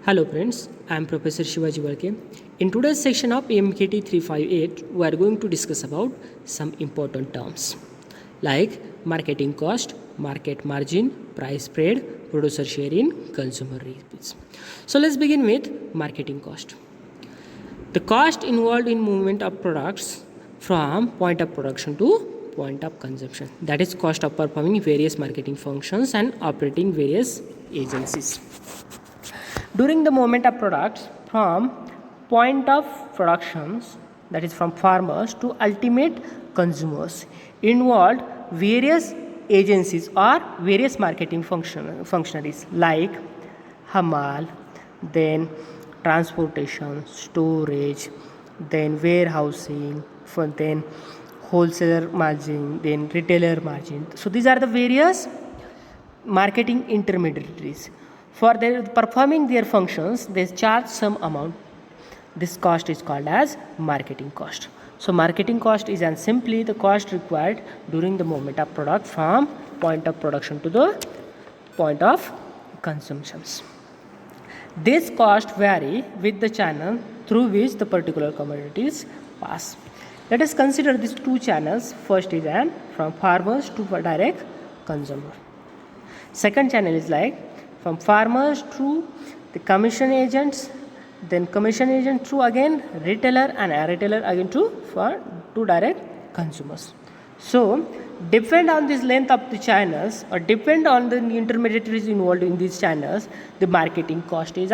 Hello friends, I am Professor Shivaji Varke. In today's section of AMKT 358, we are going to discuss about some important terms like marketing cost, market margin, price spread, producer share in consumer rebates. So let's begin with marketing cost. The cost involved in movement of products from point of production to point of consumption. That is cost of performing various marketing functions and operating various agencies. During the movement of products from point of productions, that is from farmers to ultimate consumers, involved various agencies or various marketing functionaries like hamal, then transportation, storage, then warehousing, then wholesaler margin, then retailer margin. So these are the various marketing intermediaries. For their performing their functions, they charge some amount. This cost is called as marketing cost. So marketing cost is simply the cost required during the movement of product from point of production to the point of consumptions. This cost vary with the channel through which the particular commodities pass. Let us consider these two channels. First is from farmers to direct consumer. Second channel is like from farmers to the commission agents, then commission agent through again retailer, and a retailer again to direct consumers. So depend on this length of the channels or depend on the intermediaries involved in these channels, the marketing cost is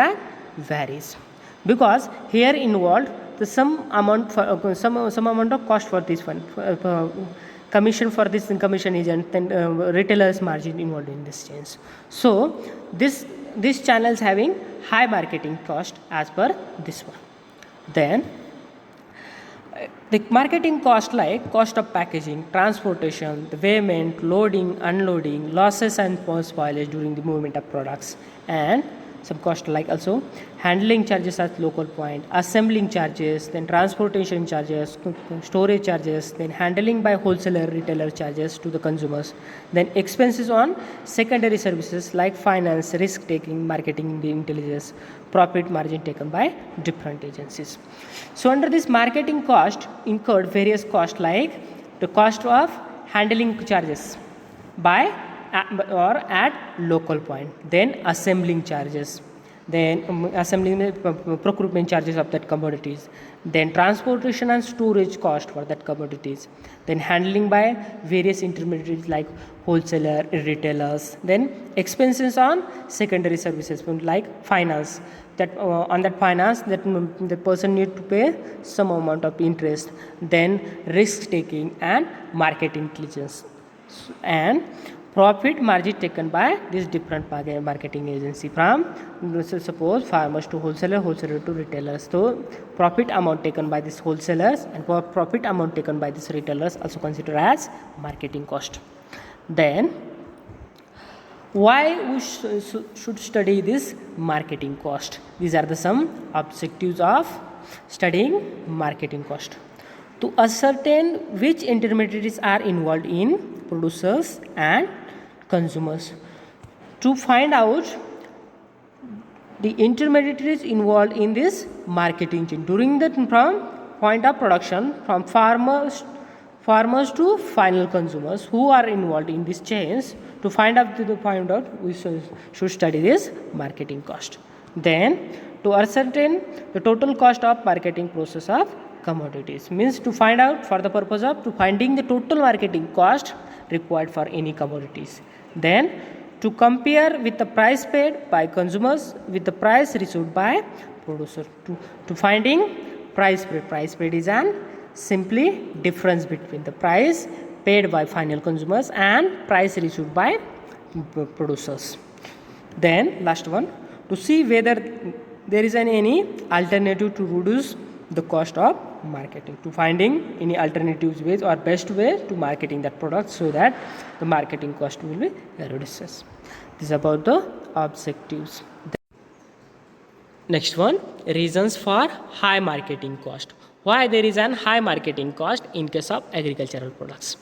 varies, because here involved the some amount of cost for this one. Commission for this commission agent, then retailers margin involved in this change. So these channels having high marketing cost as per this one. Then the marketing cost like cost of packaging, transportation, the payment, loading, unloading, losses and spoilage during the movement of products, and some cost like also handling charges at local point, assembling charges, then transportation charges, storage charges, then handling by wholesaler, retailer charges to the consumers, then expenses on secondary services like finance, risk taking, marketing intelligence, profit margin taken by different agencies. So under this marketing cost incurred various costs like the cost of handling charges by or at local point, then assembling charges, then assembling procurement charges of that commodities, then transportation and storage cost for that commodities, then handling by various intermediaries like wholesaler, retailers, then expenses on secondary services like finance, that on that finance that the person need to pay some amount of interest, then risk taking and marketing intelligence, and profit margin taken by this different marketing agency from suppose farmers to wholesaler, wholesaler to retailers. So profit amount taken by these wholesalers and profit amount taken by these retailers also considered as marketing cost. Then why we should study this marketing cost? These are the some objectives of studying marketing cost: to ascertain which intermediaries are involved in producers and consumers, to find out the intermediaries involved in this marketing chain during the from point of production from farmers to final consumers who are involved in these chains. To find out we should study this marketing cost. Then to ascertain the total cost of marketing process of commodities, means to find out for the purpose of to finding the total marketing cost required for any commodities. Then to compare with the price paid by consumers with the price received by producer, to finding price paid. Price paid is simply difference between the price paid by final consumers and price received by producers. Then last one, to see whether there is any alternative to reduce the cost of marketing, to finding any alternatives ways or best way to marketing that product so that the marketing cost will be reduced. This is about the objectives. Next one, reasons for high marketing cost. Why there is an high marketing cost in case of agricultural products?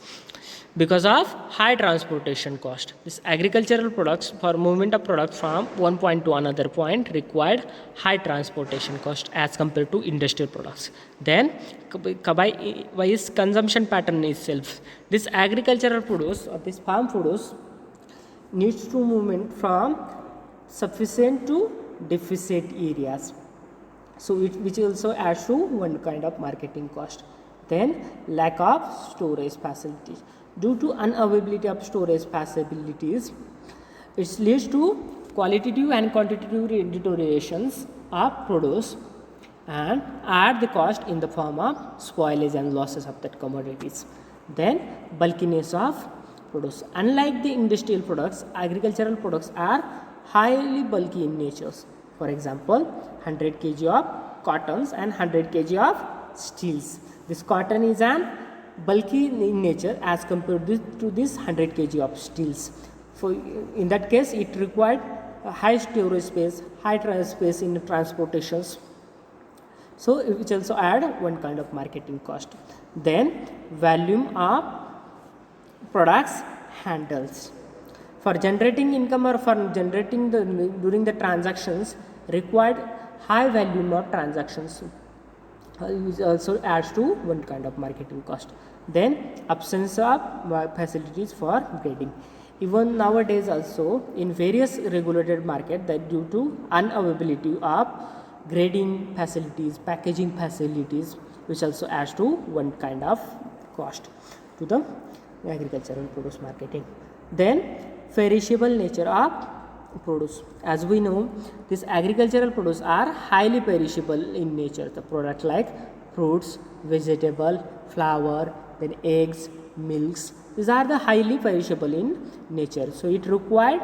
because of high transportation cost. This agricultural products for movement of product from one point to another point required high transportation cost as compared to industrial products. Then by its consumption pattern itself, this agricultural produce or this farm produce needs to movement from sufficient to deficit areas. So it which also adds to one kind of marketing cost. Then lack of storage facilities. Due to unavailability of storage facilities, it leads to qualitative and quantitative deteriorations of produce and add the cost in the form of spoilage and losses of that commodities. Then bulkiness of produce. Unlike the industrial products, agricultural products are highly bulky in nature. For example, 100 kg of cottons and 100 kg of steels. This cotton is an bulky in nature as compared to this 100 kg of steels. So in that case, it required a high storage space, space in transportations. So which also add one kind of marketing cost. Then volume of products handles. For generating income or for generating during the transactions required high volume of transactions, which also adds to one kind of marketing cost. Then absence of facilities for grading. Even nowadays also in various regulated market that due to unavailability of grading facilities, packaging facilities, which also adds to one kind of cost to the agricultural produce marketing. Then perishable nature of produce. As we know, these agricultural produce are highly perishable in nature. The product like fruits, vegetable, flour, then eggs, milks. These are the highly perishable in nature. So it required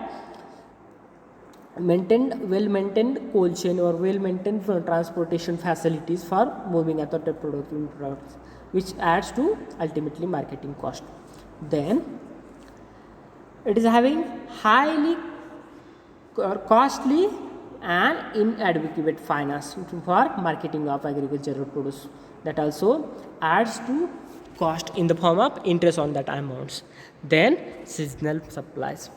well-maintained cold chain or well-maintained transportation facilities for moving at the products, which adds to ultimately marketing cost. Then it is having highly costly and inadequate finance for marketing of agricultural produce. That also adds to cost in the form of interest on that amounts. Then seasonal supplies.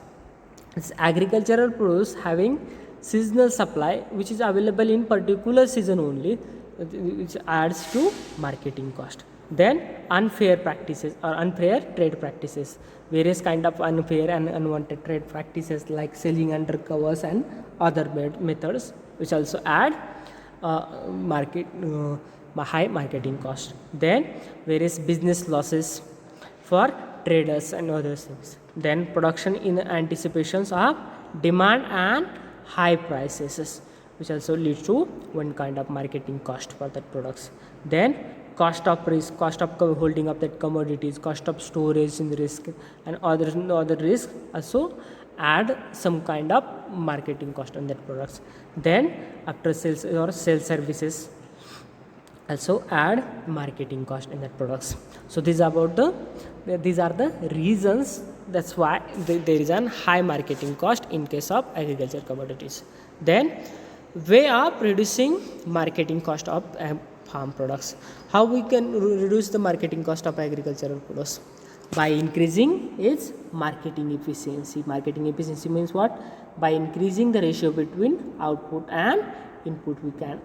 It's agricultural produce having seasonal supply which is available in particular season only, which adds to marketing cost. Then unfair practices or unfair trade practices. Various kind of unfair and unwanted trade practices like selling under covers and other methods, which also add high marketing cost. Then various business losses for traders and other things. Then production in anticipations of demand and high prices, which also leads to one kind of marketing cost for that products. Then cost of risk, cost of holding up that commodities, cost of storage in risk, and other risk also add some kind of marketing cost on that products. Then after sales or sales services also add marketing cost in that products. So these are the reasons that's why there is a high marketing cost in case of agriculture commodities. Then way of reducing marketing cost of farm products. How we can reduce the marketing cost of agricultural products? By increasing its marketing efficiency. Marketing efficiency means what? By increasing the ratio between output and input, we can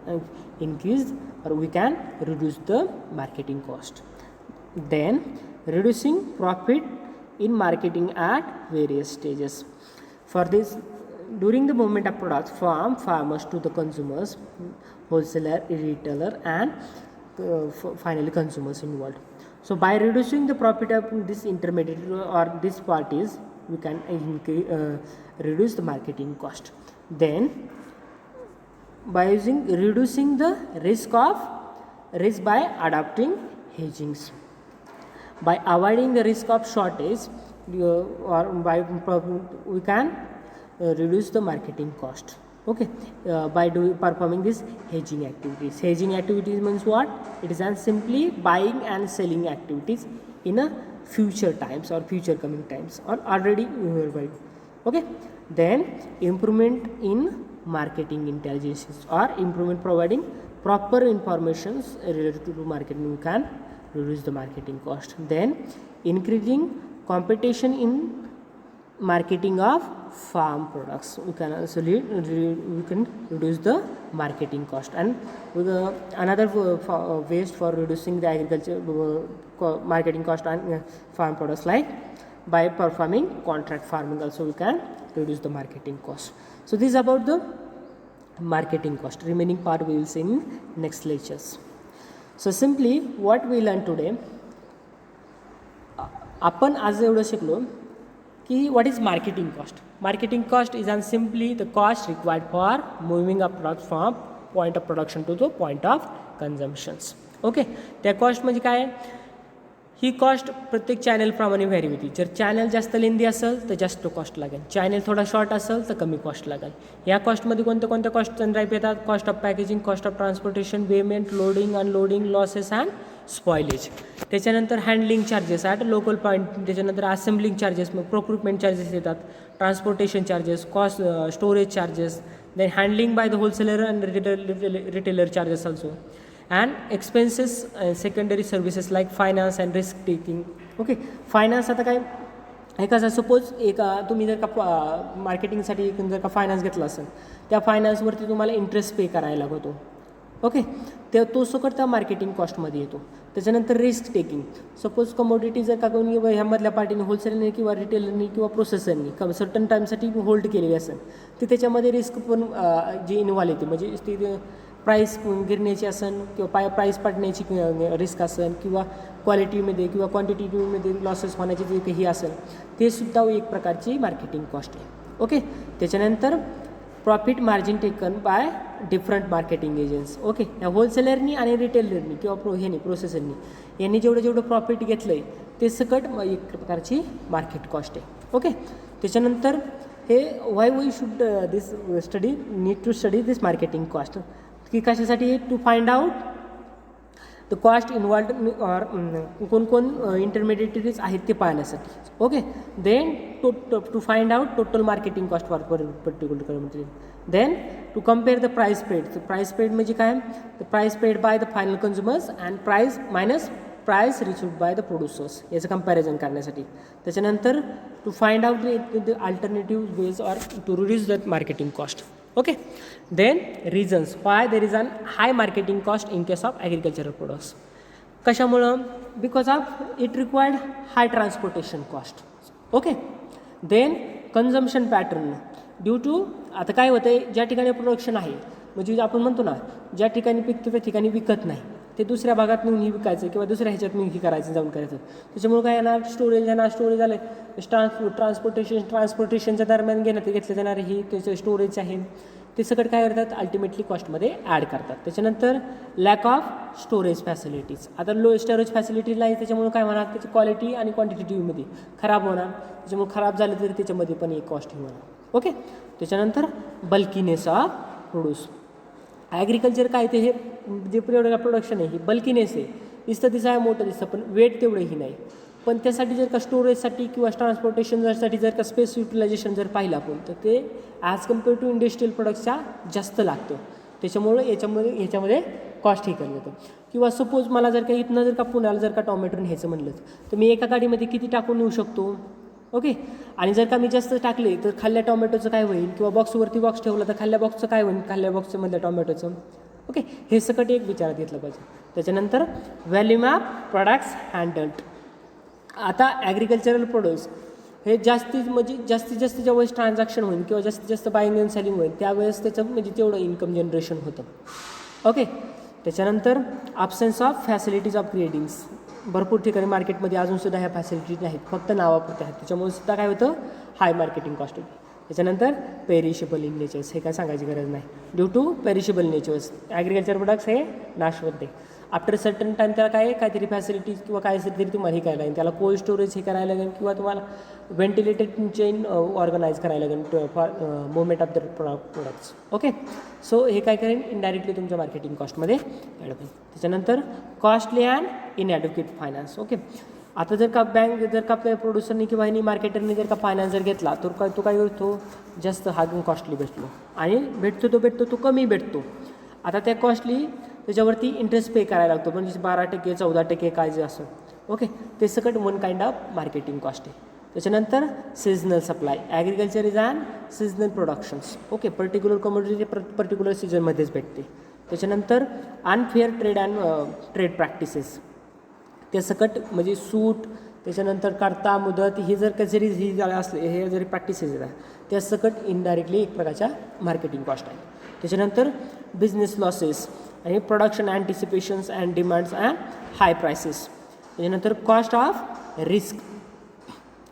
increase or we can reduce the marketing cost. Then reducing profit in marketing at various stages. For this, during the movement of products from farmers to the consumers, wholesaler, retailer, and finally consumers involved. So by reducing the profit of this intermediary or these parties, we can reduce the marketing cost. Then by reducing the risk by adopting hedgings. By avoiding the risk of shortage, or by we can reduce the marketing cost. Okay, by performing this hedging activities. Hedging activities means what? It is simply buying and selling activities in a future times or future coming times or already buying. Okay, then improvement in marketing intelligence or improvement providing proper informations related to marketing can reduce the marketing cost. Then increasing competition in marketing of farm products. We can also we can reduce the marketing cost. And with another ways for reducing the agriculture marketing cost on farm products, like by performing contract farming also we can reduce the marketing cost. So this is about the marketing cost. Remaining part we will see in next lectures. So simply what we learned today, आपण आज एवढं शिकलो की what is marketing cost. Marketing cost is simply the cost required for moving a product from point of production to the point of consumptions. Okay, त्या cost म्हणजे काय, ही cost प्रत्येक चॅनलप्रमाणे vary होती. जर चॅनल जास्त लेंदी असेल तर जास्त कॉस्ट लागेल, चॅनल थोडा शॉर्ट असेल तर कमी कॉस्ट लागेल. या कॉस्टमध्ये कोणत्या कॉस्ट टाईप येतात, cost of packaging, cost of transportation, payment, loading, unloading, losses and spoilage. त्याच्यानंतर handling charges at local point, त्याच्यानंतर असेंब्लिंग चार्जेस, मग प्रोक्रुटमेंट चार्जेस येतात, transportation charges, cost storage charges, then handling by the wholesaler and retailer charges also, and expenses secondary services like finance and risk taking. Okay, finance आता काय हे कसं, suppose एक तुम्ही जर का मार्केटिंगसाठी जर का फायनान्स घेतला असेल, त्या फायनान्सवरती तुम्हाला इंटरेस्ट पे करायला लागतो. ओके, ते तो सकट त्या मार्केटिंग कॉस्टमध्ये येतो. त्याच्यानंतर रिस्क टेकिंग, सपोज कमोडिटी जर का कोणी ह्यामधल्या पार्टीने होलसेलरने किंवा रिटेलरनी किंवा प्रोसेसरनी सर्टन टाईमसाठी होल्ड केलेली असेल, ती त्याच्यामध्ये रिस्क पण जी इन्व्हॉल्व येते, म्हणजे ती प्राईस गिरण्याची असेल किंवा प्राईस पडण्याची रिस्क असेल किंवा क्वालिटीमध्ये किंवा क्वांटिटीमध्ये लॉसेस होण्याची जे काही असेल, ते सुद्धा एक प्रकारची मार्केटिंग कॉस्ट आहे. ओके, त्याच्यानंतर profit margin taken by different marketing agents. Okay, या होलसेलरनी आणि रिटेलरनी किंवा प्रोसेसरनी यांनी जेवढं प्रॉफिट घेतलं आहे ते सकट एक प्रकारची मार्केट कॉस्ट आहे. ओके, त्याच्यानंतर हे why we should this study need to study this marketing cost, की कशासाठी, to find out the cost involved or कोण इंटरमिडिएटरीज आहेत ते पाहण्यासाठी. Okay, then to find out total marketing cost for particular material. Then to compare the price paid. Price paid म्हणजे काय, the price paid by the final consumers and price minus price received by the producers, याचं comparison करण्यासाठी. त्याच्यानंतर to find out the alternative ways or to reduce that marketing cost. Okay, then reasons why there is an high marketing cost in case of agricultural products. कशामुळं, because of it required high transportation cost. Okay, then consumption pattern due to, आता काय होतं आहे, ज्या ठिकाणी production आहे, म्हणजे आपण म्हणतो ना ज्या ठिकाणी पिकतं त्या ठिकाणी विकत नाही, ते दुसऱ्या भागात नेऊन ही विकायचं किंवा दुसऱ्या ह्याच्यात नेऊन ही करायचं, जाऊन करायचं. त्याच्यामुळे काय येणार, स्टोरेज आलं, ट्रान्सपोर्टेशनच्या दरम्यान घेतले जाणारे ही त्याचे स्टोरेज आहे, ते सगळं काय करतात, अल्टिमेटली कॉस्टमध्ये ॲड करतात. त्याच्यानंतर लॅक ऑफ स्टोरेज फॅसिलिटीज, आता लो स्टोरेज फॅसिलिटी नाही, त्याच्यामुळे काय होणार, त्याची क्वालिटी आणि क्वांटिटीमध्ये खराब होणार, त्याच्यामुळे खराब झालं तरी त्याच्यामध्ये पण एक कॉस्ट होणार. ओके, त्याच्यानंतर बल्कीनेस ऑफ प्रोड्यूस. ॲग्रिकल्चर काय ते हे जे प्रोडक्शन आहे ही बल्कीनेस आहे, दिसाय मोठं दिसतं पण वेट तेवढंही नाही. पण त्यासाठी जर का स्टोरेजसाठी किंवा ट्रान्सपोर्टेशनसाठी जर का स्पेस युटिलायझेशन जर पाहिलं आपण, तर ते ॲज कम्पेअर टू इंडस्ट्रियल प्रोडक्ट्सच्या जास्त लागतं. त्याच्यामुळं ह्याच्यामध्ये कॉस्ट हे करलं जातं. किंवा सपोज मला जर का इथनं जर का पुण्याला जर का टॉमॅटो न्यायचं म्हणलं तर मी एका गाडीमध्ये किती टाकून नेऊ शकतो. ओके, आणि जर का मी जास्त टाकले तर खाल्ल्या टॉमॅटोचं काय होईल, किंवा बॉक्सवरती बॉक्स ठेवला तर खाल्ल्या बॉक्सचं काय होईल, खाल्ल्या बॉक्सचं मधल्या टॉमॅटोचं. ओके, हे सकट एक विचारात घेतलं पाहिजे. त्याच्यानंतर व्हॅल्यूम ऑफ प्रॉडक्ट्स हँडल्ड. आता ॲग्रिकल्चरल प्रोडक्ट्स हे जास्तीत जास्त ज्यावेळेस ट्रान्झॅक्शन होईल किंवा जास्तीत जास्त बाईंग अँड सेलिंग होईल त्यावेळेस त्याचं म्हणजे तेवढं इन्कम जनरेशन होतं. ओके, त्याच्यानंतर ॲब्सेन्स ऑफ फॅसिलिटीज ऑफ क्रिएटिंग्स. भरपूर ठिकाणी मार्केटमध्ये अजूनसुद्धा ह्या फॅसिलिटीज नाहीत, फक्त नावापुरत्या आहेत, त्याच्यामुळे सुद्धा काय होतं, हाय मार्केटिंग कॉस्ट होती. त्याच्यानंतर पेरिशेबल इन नेचर्स, हे काय सांगायची गरज नाही. Due to perishable natures agriculture products हे नाशवंत. आफ्टर सर्टन टाईम त्याला काहीतरी फॅसिलिटीज किंवा काय असेल तरी तुम्हाला हे करायला लागेल, त्याला कोल्ड स्टोरेज हे करायला लागेल किंवा तुम्हाला व्हेंटिलेटेड चेन ऑर्गनाईज करायला लागेल for movement of the products. Okay, so हे काय करेल, इनडायरेक्टली तुमच्या मार्केटिंग कॉस्टमध्ये ॲड होईल. त्याच्यानंतर costly and inadequate finance. Okay, आता जर का जर का आपल्या प्रोड्युसरनी किंवा ह्यानी मार्केटरनी जर का फायनान्स जर घेतला तर तो काय करतो, जास्त हा कॉस्टली भेटलो, आणि भेटतो तो कमी भेटतो. आता त्या कॉस्टली त्याच्यावरती इंटरेस्ट पे करायला लागतो, म्हणजे 12% 14% काय जे असं. ओके. ते सकट one kind of marketing cost आहे. त्याच्यानंतर seasonal supply. Agriculture is and seasonal productions. Okay. Particular commodity particular सीजनमध्येच भेटते. त्याच्यानंतर unfair trade and trade practices. ते सकट म्हणजे सूट, त्याच्यानंतर करता मुदत, हे जर काही जरी ही असले, हे जरी प्रॅक्टिसेस येतात त्या सकट इनडायरेक्टली एक प्रकारच्या मार्केटिंग कॉस्ट आहे. त्याच्यानंतर बिझनेस लॉसेस आणि production anticipations and demands and high prices. त्याच्यानंतर cost of risk.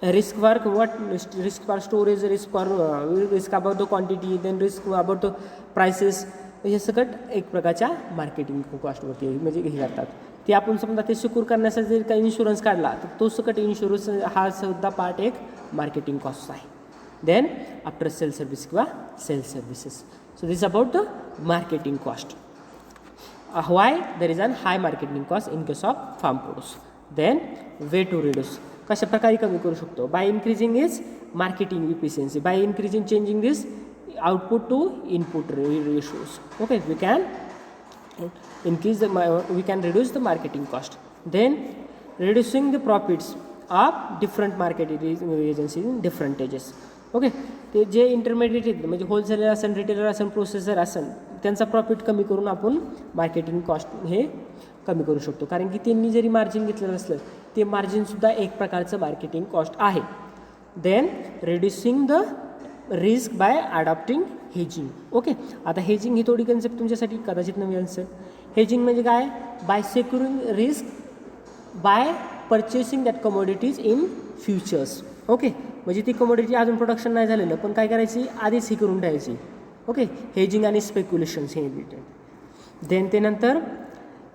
Risk for what? Risk for storage, risk about the quantity, then risk about the prices. हे सकट एक प्रकारच्या मार्केटिंग कॉस्टवरती म्हणजे हे करतात. ते आपण समजा ते सिक्युअर करण्यासाठी जर काही इन्शुरन्स काढला तर तो सकट इन्शुरन्स हा सुद्धा पार्ट एक मार्केटिंग कॉस्ट आहे. देन आफ्टर सेल सर्व्हिस किंवा sale services. So this about the marketing cost. Why there is an high marketing cost in case of farm produce. Then way to reduce. कशा प्रकारे कमी करू शकतो? By increasing is marketing efficiency, by increasing changing this output to input ratios. Okay, we can we can reduce the marketing cost. Then reducing the profits of different marketing agencies in different stages. Okay. ते जे intermediate आहेत म्हणजे wholesaler असेल, retailer असेल, processor असेल, त्यांचा profit कमी करून आपण मार्केटिंग कॉस्ट हे कमी करू शकतो. कारण की त्यांनी जरी मार्जिन घेतलेलं असलं ते मार्जिनसुद्धा एक प्रकारचं मार्केटिंग कॉस्ट आहे. Then reducing the risk by adopting hedging. Okay. आता हेजिंग ही थोडी कन्सेप्ट तुमच्यासाठी कदाचित नवीन असेल. हेजिंग म्हणजे काय? By securing risk by purchasing that commodities in futures. Okay. म्हणजे ती कमोडिटी अजून प्रोडक्शन नाही झालेलं पण काय करायची, आधीच ही करून ठेवायची. ओके. हेजिंग आणि स्पेक्युलेशन्स हे रिलेटेड. देन ते नंतर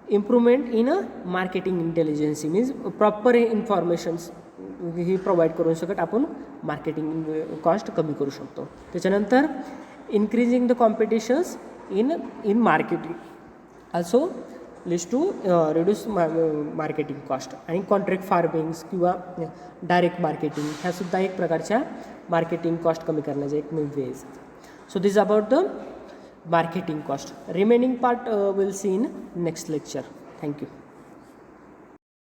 improvement in a marketing intelligence means proper informations ही प्रोव्हाइड करून सकट आपण मार्केटिंग कॉस्ट कमी करू शकतो. त्याच्यानंतर increasing the competitions in marketing also list to reduce marketing cost. आणि कॉन्ट्रॅक्ट फार्मिंग्स किंवा डायरेक्ट मार्केटिंग ह्यासुद्धा एक प्रकारच्या मार्केटिंग कॉस्ट कमी करण्याचे एक main ways. So this about the marketing cost. Remaining part will see in next lecture. Thank you.